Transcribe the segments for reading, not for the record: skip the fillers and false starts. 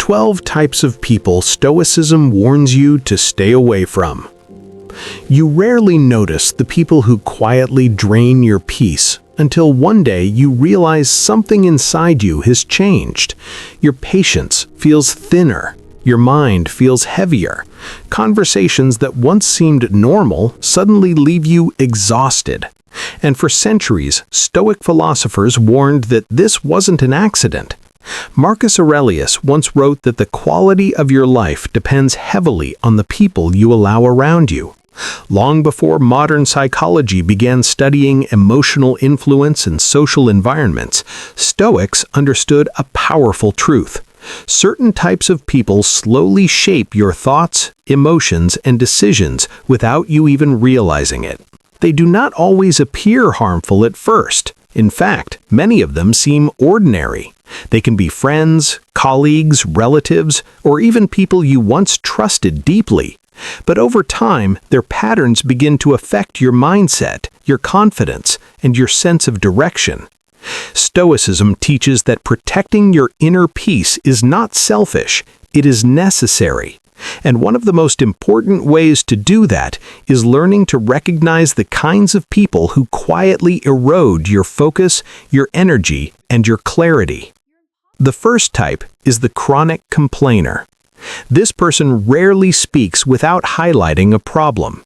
12 types of people Stoicism warns you to stay away from. You rarely notice the people who quietly drain your peace until one day you realize something inside you has changed. Your patience feels thinner. Your mind feels heavier. Conversations that once seemed normal suddenly leave you exhausted. And for centuries, Stoic philosophers warned that this wasn't an accident. Marcus Aurelius once wrote that the quality of your life depends heavily on the people you allow around you. Long before modern psychology began studying emotional influence in social environments, Stoics understood a powerful truth. Certain types of people slowly shape your thoughts, emotions, and decisions without you even realizing it. They do not always appear harmful at first. In fact, many of them seem ordinary. They can be friends, colleagues, relatives, or even people you once trusted deeply. But over time, their patterns begin to affect your mindset, your confidence, and your sense of direction. Stoicism teaches that protecting your inner peace is not selfish, it is necessary. And one of the most important ways to do that is learning to recognize the kinds of people who quietly erode your focus, your energy, and your clarity. The first type is the chronic complainer. This person rarely speaks without highlighting a problem.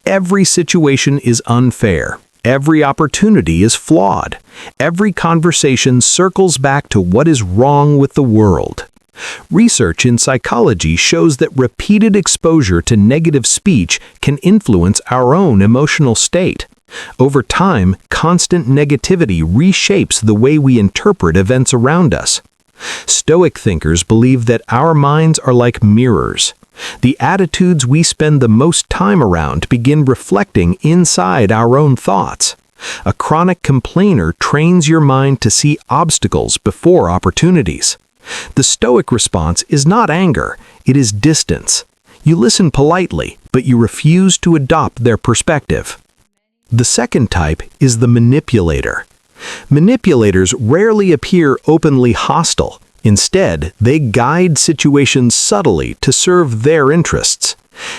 Every situation is unfair. Every opportunity is flawed. Every conversation circles back to what is wrong with the world. Research in psychology shows that repeated exposure to negative speech can influence our own emotional state. Over time, constant negativity reshapes the way we interpret events around us. Stoic thinkers believe that our minds are like mirrors. The attitudes we spend the most time around begin reflecting inside our own thoughts. A chronic complainer trains your mind to see obstacles before opportunities. The Stoic response is not anger, it is distance. You listen politely, but you refuse to adopt their perspective. The second type is the manipulator. Manipulators rarely appear openly hostile. Instead, they guide situations subtly to serve their interests.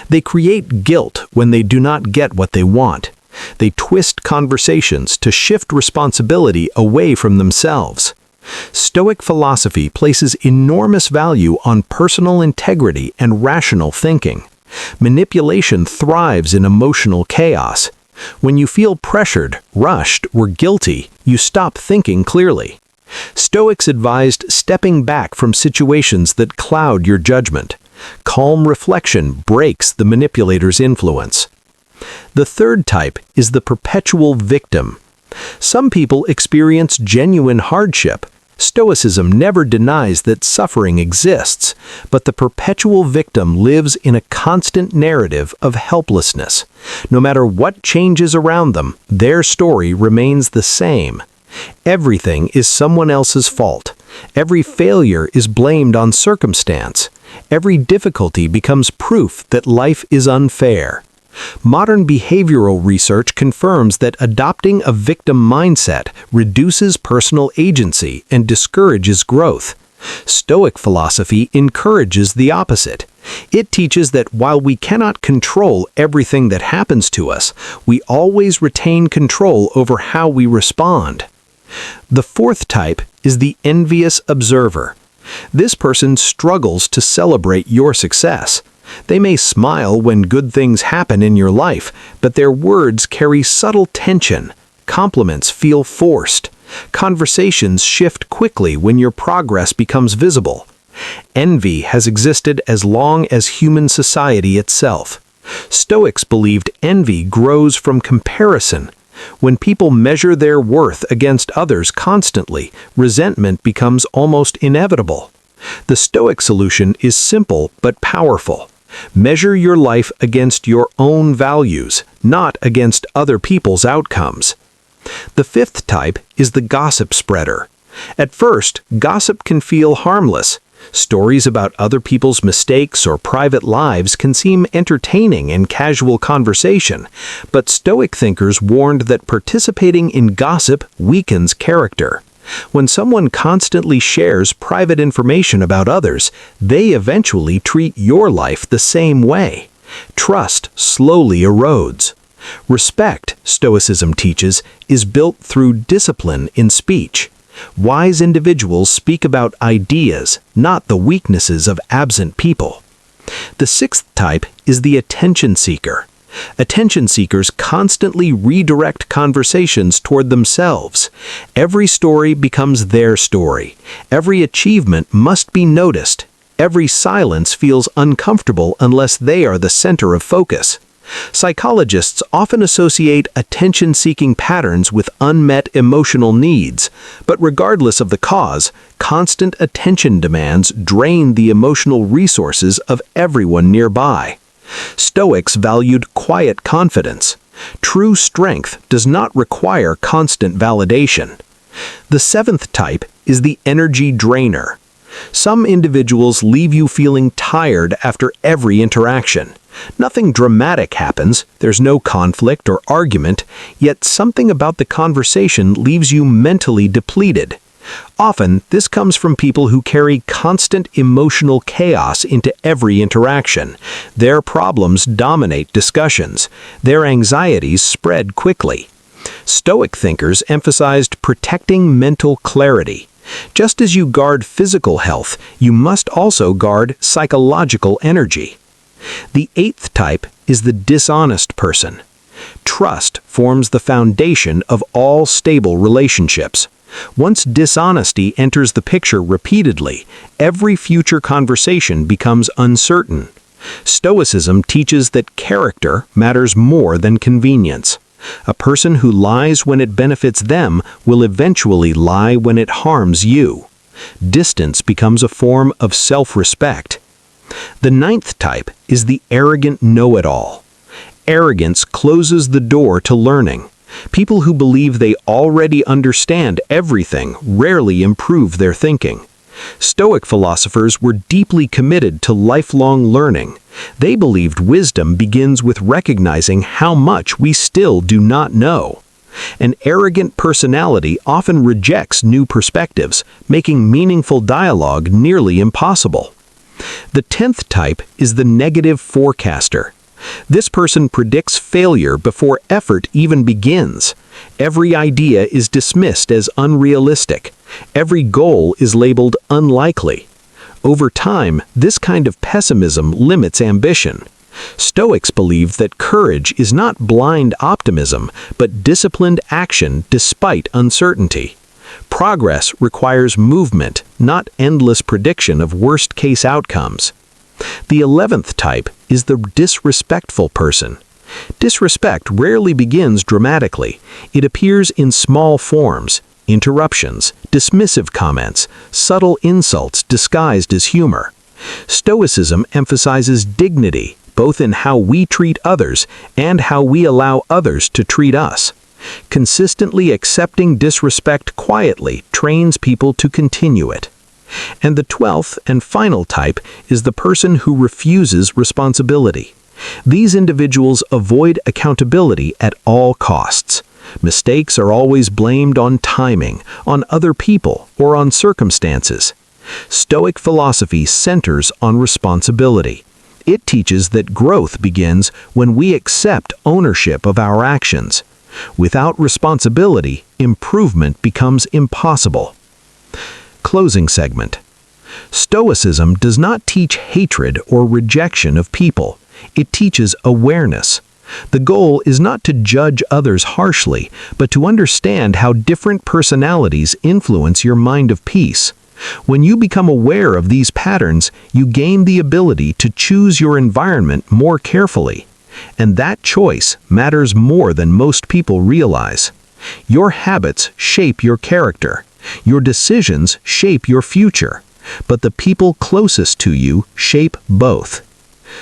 They create guilt when they do not get what they want. They twist conversations to shift responsibility away from themselves. Stoic philosophy places enormous value on personal integrity and rational thinking. Manipulation thrives in emotional chaos. When you feel pressured, rushed, or guilty, you stop thinking clearly. Stoics advised stepping back from situations that cloud your judgment. Calm reflection breaks the manipulator's influence. The third type is the perpetual victim. Some people experience genuine hardship. Stoicism never denies that suffering exists, but the perpetual victim lives in a constant narrative of helplessness. No matter what changes around them, their story remains the same. Everything is someone else's fault. Every failure is blamed on circumstance. Every difficulty becomes proof that life is unfair. Modern behavioral research confirms that adopting a victim mindset reduces personal agency and discourages growth. Stoic philosophy encourages the opposite. It teaches that while we cannot control everything that happens to us, we always retain control over how we respond. The fourth type is the envious observer. This person struggles to celebrate your success. They may smile when good things happen in your life, but their words carry subtle tension. Compliments feel forced. Conversations shift quickly when your progress becomes visible. Envy has existed as long as human society itself. Stoics believed envy grows from comparison. When people measure their worth against others constantly, resentment becomes almost inevitable. The Stoic solution is simple but powerful. Measure your life against your own values, not against other people's outcomes. The fifth type is the gossip spreader. At first, gossip can feel harmless. Stories about other people's mistakes or private lives can seem entertaining in casual conversation, but Stoic thinkers warned that participating in gossip weakens character. When someone constantly shares private information about others, they eventually treat your life the same way. Trust slowly erodes. Respect, Stoicism teaches, is built through discipline in speech. Wise individuals speak about ideas, not the weaknesses of absent people. The sixth type is the attention seeker. Attention seekers constantly redirect conversations toward themselves. Every story becomes their story. Every achievement must be noticed. Every silence feels uncomfortable unless they are the center of focus. Psychologists often associate attention-seeking patterns with unmet emotional needs, but regardless of the cause, constant attention demands drain the emotional resources of everyone nearby. Stoics valued quiet confidence. True strength does not require constant validation. The seventh type is the energy drainer. Some individuals leave you feeling tired after every interaction. Nothing dramatic happens, there's no conflict or argument, yet something about the conversation leaves you mentally depleted. Often, this comes from people who carry constant emotional chaos into every interaction. Their problems dominate discussions. Their anxieties spread quickly. Stoic thinkers emphasized protecting mental clarity. Just as you guard physical health, you must also guard psychological energy. The eighth type is the dishonest person. Trust forms the foundation of all stable relationships. Once dishonesty enters the picture repeatedly, every future conversation becomes uncertain. Stoicism teaches that character matters more than convenience. A person who lies when it benefits them will eventually lie when it harms you. Distance becomes a form of self-respect. The ninth type is the arrogant know-it-all. Arrogance closes the door to learning. People who believe they already understand everything rarely improve their thinking. Stoic philosophers were deeply committed to lifelong learning. They believed wisdom begins with recognizing how much we still do not know. An arrogant personality often rejects new perspectives, making meaningful dialogue nearly impossible. The 10th type is the negative forecaster. This person predicts failure before effort even begins. Every idea is dismissed as unrealistic. Every goal is labeled unlikely. Over time, this kind of pessimism limits ambition. Stoics believed that courage is not blind optimism, but disciplined action despite uncertainty. Progress requires movement, not endless prediction of worst-case outcomes. The 11th type is the disrespectful person. Disrespect rarely begins dramatically. It appears in small forms: interruptions, dismissive comments, subtle insults disguised as humor. Stoicism emphasizes dignity, both in how we treat others and how we allow others to treat us. Consistently accepting disrespect quietly trains people to continue it. And the 12th and final type is the person who refuses responsibility. These individuals avoid accountability at all costs. Mistakes are always blamed on timing, on other people, or on circumstances. Stoic philosophy centers on responsibility. It teaches that growth begins when we accept ownership of our actions. Without responsibility, improvement becomes impossible. Closing segment. Stoicism does not teach hatred or rejection of people. It teaches awareness. The goal is not to judge others harshly, but to understand how different personalities influence your mind of peace. When you become aware of these patterns, you gain the ability to choose your environment more carefully. And that choice matters more than most people realize. Your habits shape your character. Your decisions shape your future. But the people closest to you shape both.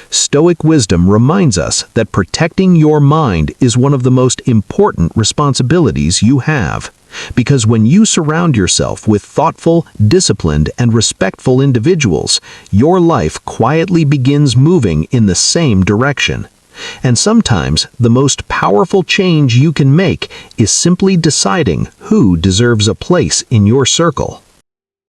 Stoic wisdom reminds us that protecting your mind is one of the most important responsibilities you have. Because when you surround yourself with thoughtful, disciplined, and respectful individuals, your life quietly begins moving in the same direction. And sometimes the most powerful change you can make is simply deciding who deserves a place in your circle.